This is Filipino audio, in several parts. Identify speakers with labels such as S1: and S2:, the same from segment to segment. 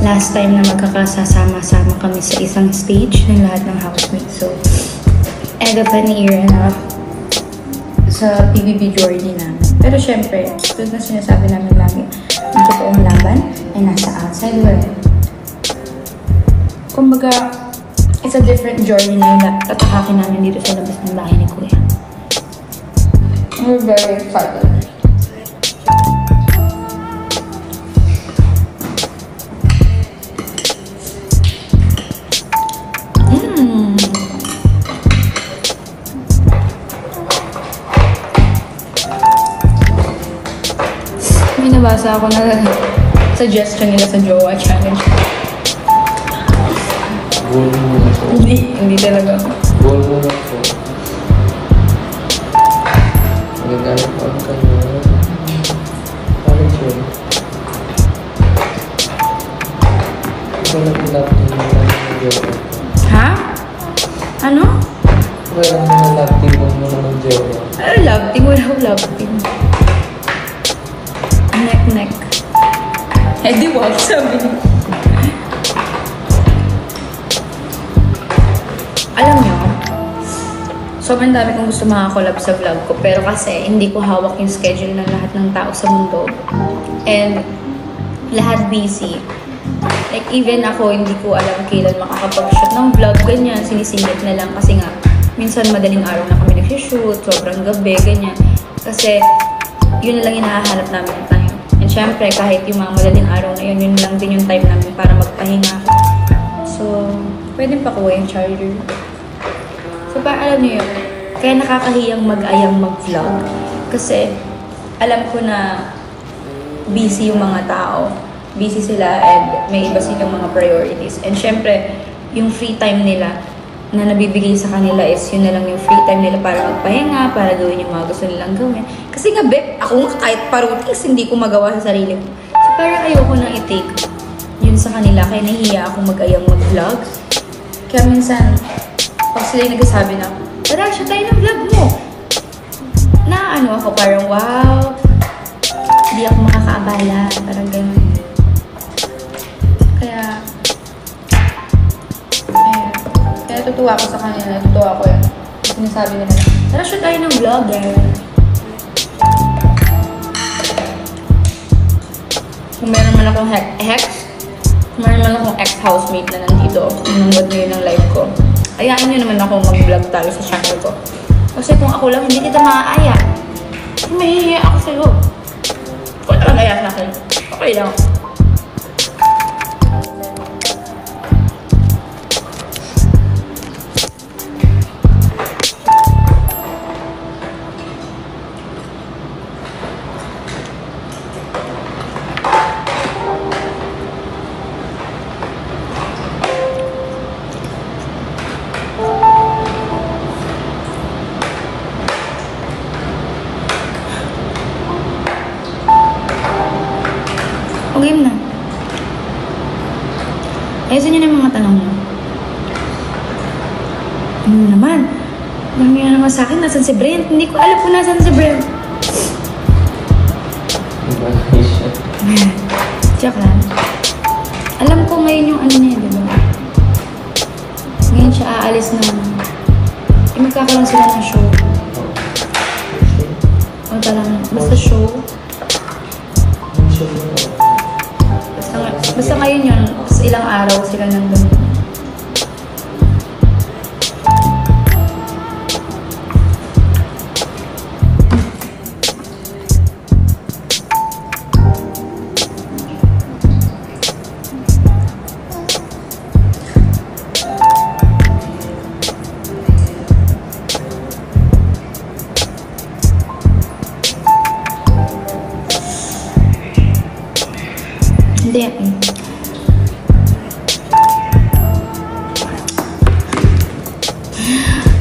S1: last time na magkakasama-sama kami sa isang stage ng lahat ng housemates. So, end of an era na sa PBB journey namin. Pero syempre, tulad na sinasabi namin lagi, ang totoong laban ay nasa outside world. Kumbaga, it's a different journey na yung tatakakin namin dito sa labas ng bahay ni Kuya. We're very excited. May nabasa ako na suggestion nila sa Jowa Challenge.
S2: Goal mo na po.
S1: Hindi talaga.
S2: Goal mo na po. Nagagamit mo ang kanya. Paano yun? Ikaw na pinapin mo na ng Jowa.
S1: Ha? Ano?
S2: Wala mo na lapin mo na ng Jowa.
S1: Ano love team? Wala ko love team. Neck. Eh di wag sabi. Alam nyo, sobrang dami kong gusto makakolab sa vlog ko, pero kasi hindi ko hawak yung schedule ng lahat ng tao sa mundo. And lahat busy. Like even ako, hindi ko alam kailan makakapag-shoot ng vlog, ganyan, sinisingit na lang kasi nga, minsan madaling araw na kami nag-shoot, sobrang gabi, ganyan. Kasi yun na lang yung nahahanap namin ng time. And syempre, kahit yung mga madaling araw na yun, yun lang din yung time namin para magpahinga. So, pwede pa kuha yung charger. So, alam niyo yun, kaya nakakahiyang mag-ayang mag-vlog. Kasi, alam ko na busy yung mga tao. Busy sila and may iba silang mga priorities. And syempre, yung free time nila na nabibigay sa kanila is yun na lang yung free time nila para magpahinga, para gawin yung mga gusto nilang gawin. Kasi nga, ako kahit parutis, hindi ko magawa sa sarili ko. So, parang ayoko nang i-take yun sa kanila. Kaya nahihiya ako mag-ayang mag-vlog. Kaya minsan, pag sila yung nagsasabi na, tara, siya tayo ng vlog mo. Na ano ako, parang wow, hindi ako makakaabala. Parang gano'n. Kaya tutuwa ako sa kanila. Tutuwa ako yun. Sinasabi nila, tara, siya tayo ng vlogger. Kung meron man akong kung meron man akong ex-housemate na nandito, nanonood ngayon ng live ko, ayain nyo naman ako mag-vlog tayo sa channel ko. Kasi kung ako lang, hindi kita maaaya. Mahihiya ako sa'yo. Kung talagang aya sa akin, okay lang. O game na. Ayusin nyo na yung mga tanong mo. Ano naman? Alam nyo naman sa akin, nasan si Brent? Hindi ko alam kung nasan si Brent. Joke lang. Alam ko ngayon yung ano niya, diba? Ngayon siya aalis na. Magkakaroon sila ng show. O talagang, basta show. Basta ngayon yun, ilang araw sila nandun. Hindi.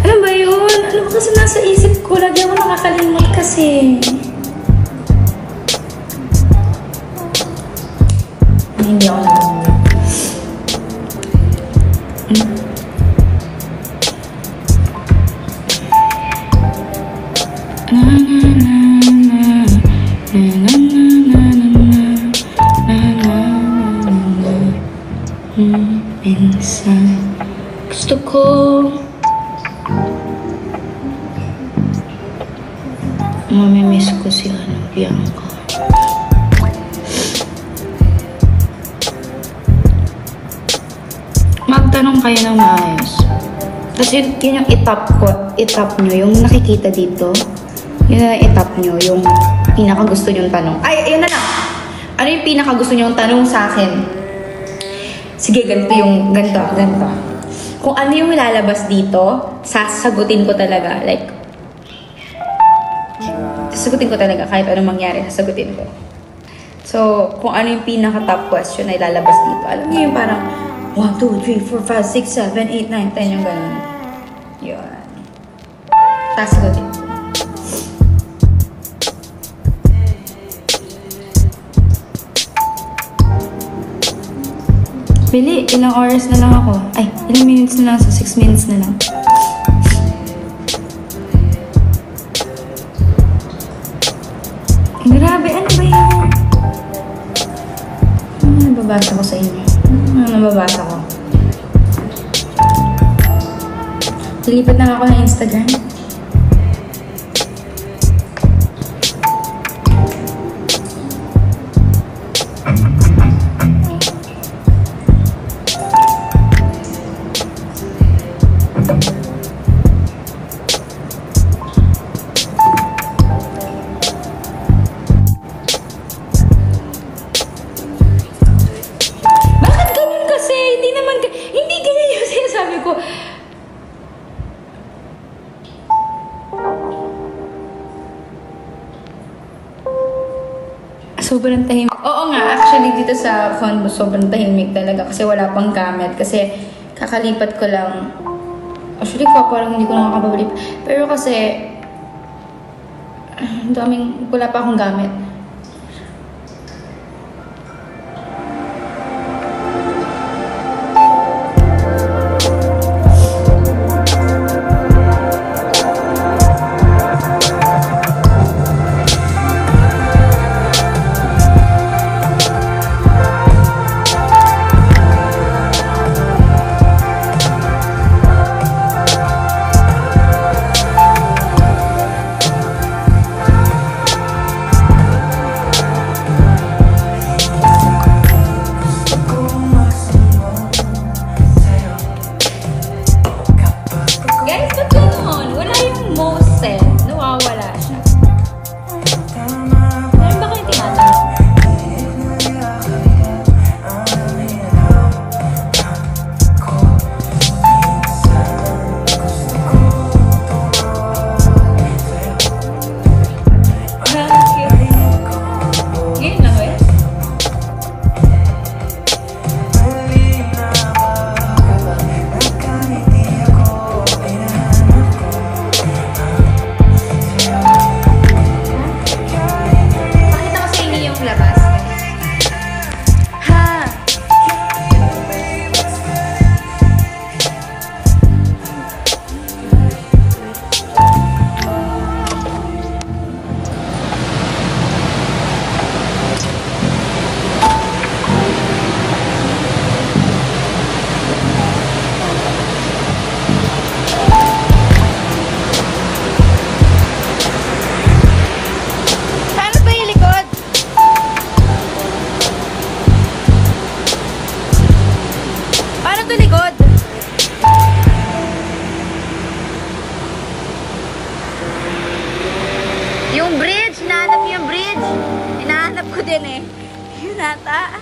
S1: Ano ba yun? Ano ba kasi nasa isip ko? Lagi ako nakakalimot kasi. Hindi ako nakalimot. Minsan gusto ko mamimiss ko si Bianca. Magtanong kayo ng maayos. Tapos yun yung itap nyo, yung nakikita dito. Yun na itap nyo, yung pinakagusto nyong tanong. Ay, yun na lang! Ano yung pinakagusto nyong tanong sa akin? Sige, ganito. Kung ano yung lalabas dito, sasagutin ko talaga. Like, sasagutin ko talaga. Kahit anong mangyari, sasagutin ko. So, kung ano yung pinaka-top question na ilalabas dito. Alam niyo yung parang 1, 2, 3, 4, 5, 6, 7, 8, 9, 10 yung ganun. Yun. Tapos sagutin ko. Bili, ilang oras na lang ako. Ay, ilang minutes na lang. So, 6 minutes na lang. Grabe, ano ba yun? Ano nababasa ko sa inyo? Ano nababasa ko? Lilipat na ako ng Instagram. Sobrang tahimik. Oo nga, actually dito sa condo, sobrang tahimik talaga kasi wala pang gamit. Kasi kakalipat ko lang. Actually, parang hindi ko nakakabalik. Pero kasi, wala pa akong gamit. Yung bridge, hinahanap yung bridge. Hinahanap ko din eh. Yun ata.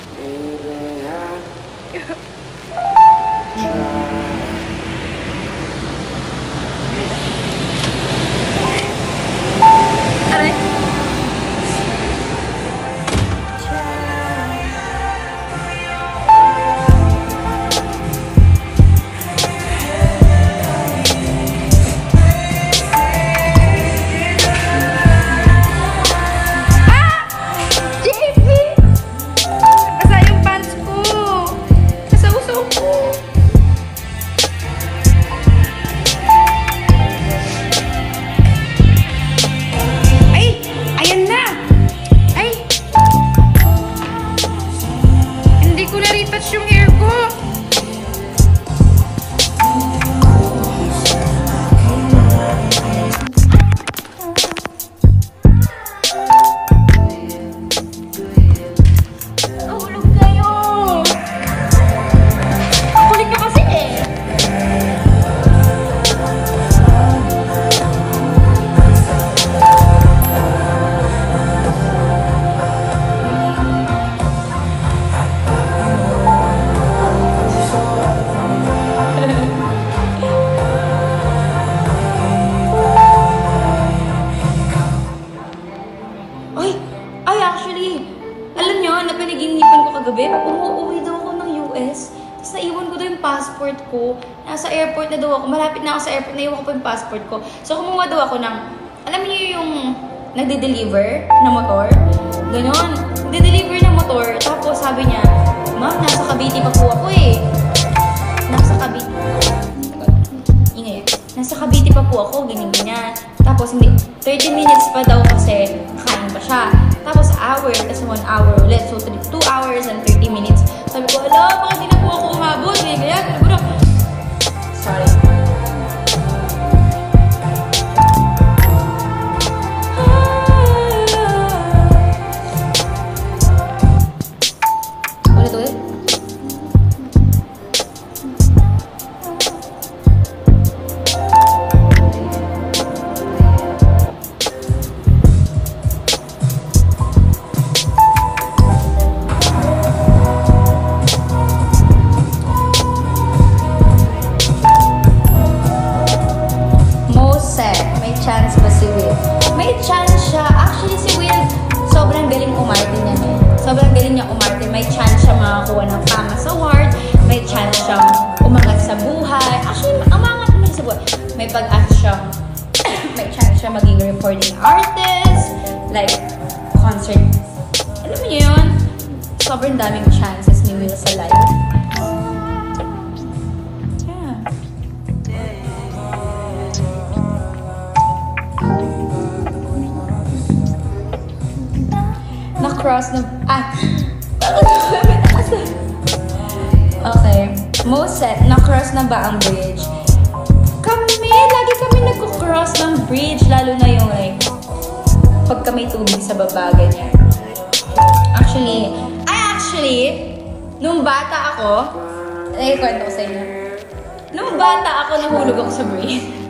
S1: Aray. Hindi ko na retouch yung hair ko. passport ko. Nasa airport na daw ako. Malapit na ako sa airport. Naiwan ko pa yung passport ko. So, kumuha daw ako ng, alam niyo yung nagde-deliver na motor? Ganon. Nagde-deliver na motor. Tapos sabi niya, ma'am, nasa Cavite pa po ako eh. Nasa Cavite. Ingay. Nasa Cavite pa po ako. Ganyan-ganyan. Tapos hindi, 30 minutes pa daw kasi kain pa siya. Tapos hour, tapos 1 hour ulit. So, 2 hours and 30 minutes. Sabi ko, ala, bakit di na po ako umabot? Ganyan, ganyan. Sorry. Ulit. Chance ba si Will? May chance siya. Actually, si Will, sobrang galing umarte niya. Sobrang galing niya umarte. May chance siya makakuha ng FAMAS Award. May chance siyang umangat sa buhay. Actually, umangat naman sa buhay. May pag-asa siyang may chance siya maging recording artist. Like, concert. Alam mo yun? Sobrang daming chances ni Will sa life. Na-cross na... Okay. Moset, na-cross na ba ang bridge? Lagi kami nag-cross ng bridge. Lalo na yung like, pagka may tubig sa baba, ganyan. Actually, nung bata ako, kwento ko sa inyo. Nung bata ako, nahulog ako sa bridge.